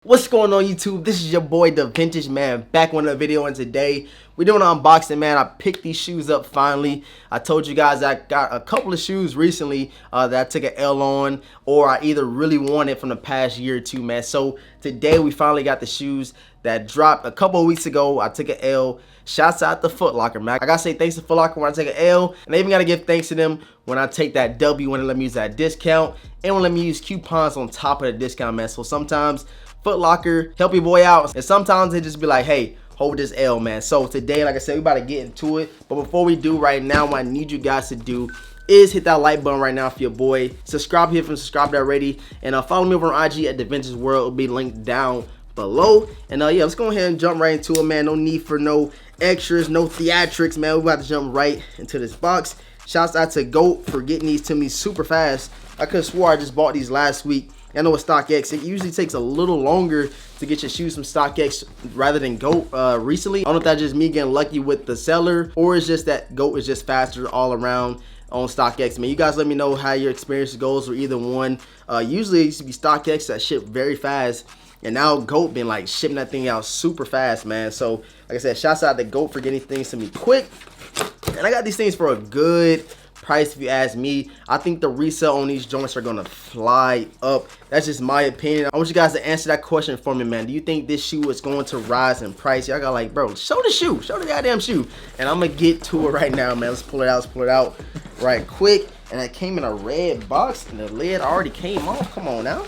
What's going on YouTube? This is your boy DEVINTAGE, man, back with another video, and today we're doing an unboxing, man. I picked these shoes up finally. I told you guys I got a couple of shoes recently that I took an L on, or I either really wanted from the past year or two, man. So today we finally got the shoes that dropped a couple of weeks ago. I took an L. Shouts out to Foot Locker, man. I gotta say thanks to Foot Locker when I take an L, and I even gotta give thanks to them when I take that W, when they let me use that discount, and when they let me use coupons on top of the discount, man. So sometimes Foot Locker help your boy out, and sometimes they just be like, hey, hold this L, man. So today, like I said, we about to get into it, but before we do, right now what I need you guys to do is hit that like button right now for your boy. Subscribe here if you're subscribed already, and follow me over on IG at DEVINTAGE World. It'll be linked down below. And yeah, let's go ahead and jump right into it, man. No need for no extras, no theatrics, man. We're about to jump right into this box. Shouts out to GOAT for getting these to me super fast. I could have swore I just bought these last week. I know with StockX, it usually takes a little longer to get your shoes from StockX rather than GOAT recently. I don't know if that's just me getting lucky with the seller, or it's just that GOAT is just faster all around on StockX, man. You guys let me know how your experience goes with either one. Usually it used to be StockX that ship very fast, and now GOAT been like shipping that thing out super fast, man. So like I said, shouts out to GOAT for getting things to me quick. And I got these things for a good price if you ask me. I think the resale on these joints are gonna fly up. That's just my opinion. I want you guys to answer that question for me, man. Do you think this shoe is going to rise in price? Y'all got like, bro, show the shoe, show the goddamn shoe. And I'm gonna get to it right now, man. Let's pull it out right quick. And it came in a red box, and the lid already came off. Come on now.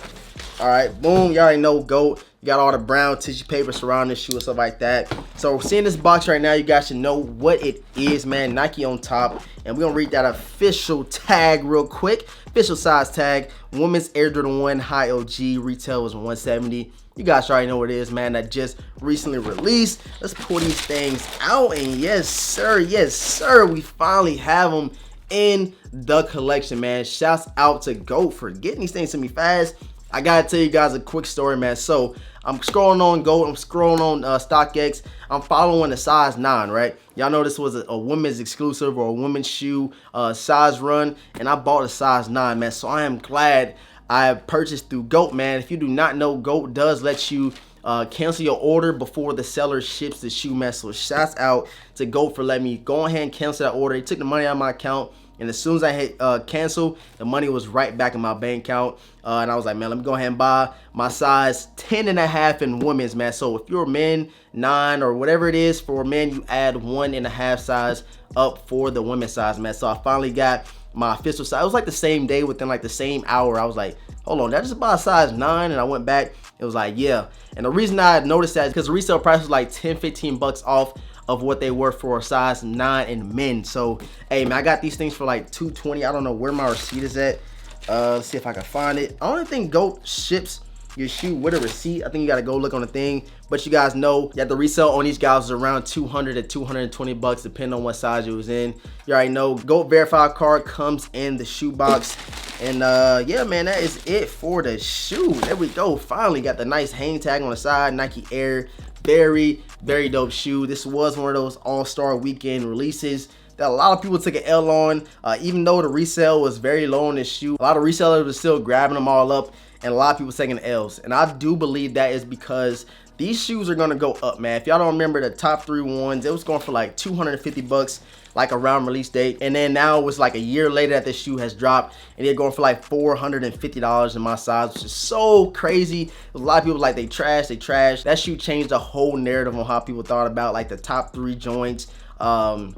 All right, boom. You already know GOAT. You got all the brown tissue paper surrounding the shoe and stuff like that. So seeing this box right now, you guys should know what it is, man. Nike on top, and we're gonna read that official tag real quick. Official size tag: women's Air Jordan 1 high OG, retail was $170. You guys already know what it is, man. That just recently released. Let's pull these things out, and yes sir, we finally have them in the collection, man. Shouts out to GOAT for getting these things to me fast. I gotta tell you guys a quick story, man. So I'm scrolling on GOAT, I'm scrolling on StockX. I'm following the size 9, right? Y'all know this was a women's exclusive or a women's shoe size run, and I bought a size 9, man. So I am glad I purchased through GOAT, man. If you do not know, GOAT does let you cancel your order before the seller ships the shoe, man. So shouts out to GOAT for letting me go ahead and cancel that order. He took the money out of my account, and as soon as I hit cancel, the money was right back in my bank account. And I was like, man, let me go ahead and buy my size 10.5 in women's, man. So if you're a man, 9 or whatever it is for men, you add 1.5 size up for the women's size, man. So I finally got my official size. It was like the same day, within like the same hour. I was like, hold on, did I just buy a size 9? And I went back. It was like, yeah. And the reason I noticed that is because the resale price was like 10-15 bucks off of what they were for a size 9 in men. So hey, man, I got these things for like $220. I don't know where my receipt is at. Let's see if I can find it. I don't think GOAT ships your shoe with a receipt. I think you gotta go look on the thing. But you guys know that the resale on these guys is around 200 to 220 bucks, depending on what size you was in. You already know GOAT verified card comes in the shoe box. And yeah, man, that is it for the shoe. There we go. Finally got the nice hang tag on the side. Nike Air. Very dope shoe. This was one of those all-star weekend releases that a lot of people took an L on. Even though the resale was very low on this shoe, a lot of resellers were still grabbing them all up, and a lot of people taking L's. And I do believe that is because these shoes are gonna go up, man. If y'all don't remember the top 3 ones, it was going for like 250 bucks like around release date, and then now it was like a year later that this shoe has dropped, and they're going for like $450 in my size, which is so crazy. A lot of people like they trash. That shoe changed the whole narrative on how people thought about like the top 3 joints,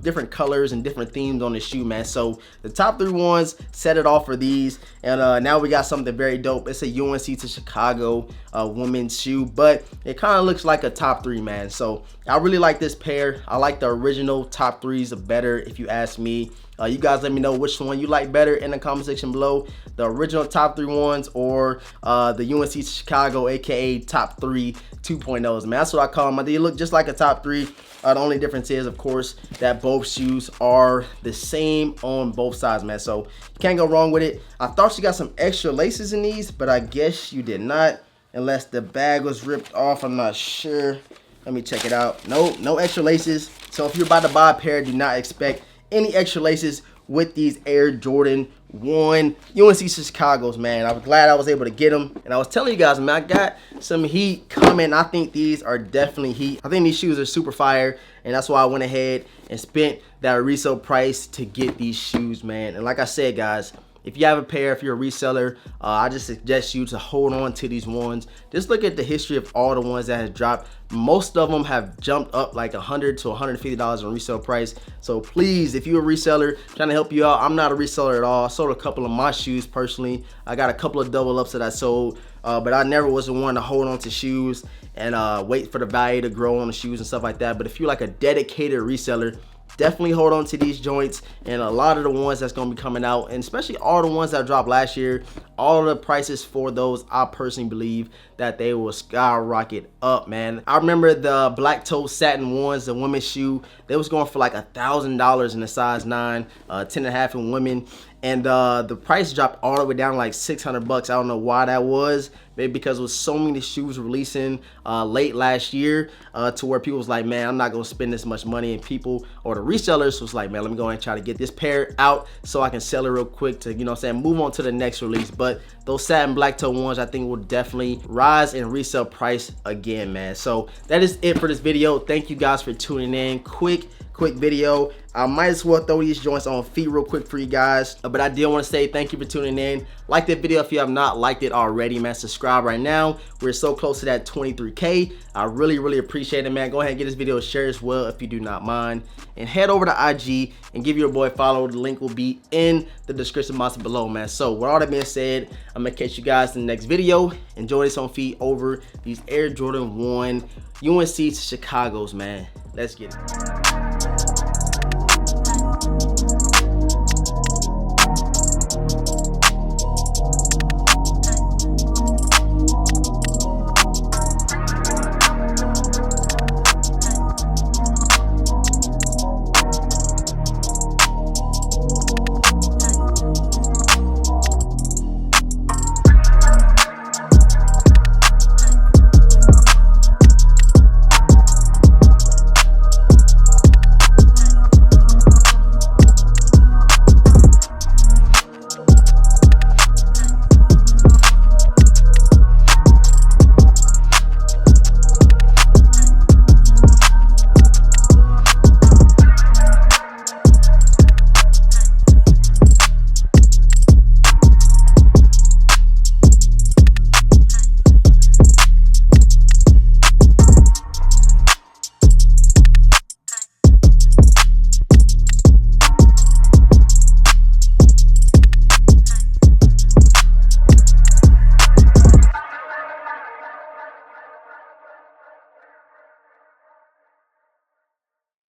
different colors and different themes on the shoe, man. So the top 3 ones set it off for these, and now we got something very dope. It's a UNC to Chicago women's shoe, but it kind of looks like a top 3, man. So I really like this pair. I like the original top 3s better, if you ask me. You guys let me know which one you like better in the comment section below, the original top 3 ones or the UNC to Chicago, aka top 3 2.0s, man. That's what I call them. They look just like a top 3. The only difference is, of course, that both shoes are the same on both sides, man. So you can't go wrong with it. I thought you got some extra laces in these, but I guess you did not, unless the bag was ripped off. I'm not sure. Let me check it out. No extra laces. So if you're about to buy a pair, do not expect any extra laces with these Air Jordan 1 UNC Chicago's, man. I was glad I was able to get them. And I was telling you guys, man, I got some heat coming. I think these are definitely heat. I think these shoes are super fire. And that's why I went ahead and spent that resale price to get these shoes, man. And like I said, guys, if you have a pair, if you're a reseller, I just suggest you to hold on to these ones. Just look at the history of all the ones that have dropped. Most of them have jumped up like $100 to $150 in resale price. So please, if you're a reseller, trying to help you out, I'm not a reseller at all. I sold a couple of my shoes personally. I got a couple of double ups that I sold, but I never was the one to hold on to shoes and wait for the value to grow on the shoes and stuff like that. But if you're like a dedicated reseller, definitely hold on to these joints. And a lot of the ones that's going to be coming out, and especially all the ones that dropped last year, all the prices for those, I personally believe that they will skyrocket up, man. I remember the black toe satin ones, the women's shoe, they was going for like $1,000 in the size 9, 10.5 in women. And the price dropped all the way down to like 600 bucks. I don't know why that was. Maybe because there was so many shoes releasing late last year to where people was like, man, I'm not gonna spend this much money. And people, or the resellers, was like, man, let me go and try to get this pair out so I can sell it real quick to, you know what I'm saying, move on to the next release. But those satin black toe ones, I think will definitely rise in resale price again, man. So that is it for this video. Thank you guys for tuning in. Quick video. I might as well throw these joints on feet real quick for you guys, but I did want to say thank you for tuning in. Like the video if you have not liked it already, man. Subscribe right now. We're so close to that 23K. I really appreciate it, man. Go ahead and get this video shared as well if you do not mind, and head over to IG and give your boy a follow. The link will be in the description box below, man. So with all that being said, I'm gonna catch you guys in the next video. Enjoy this on feet over these Air Jordan 1 UNC to Chicago's, man. Let's get it.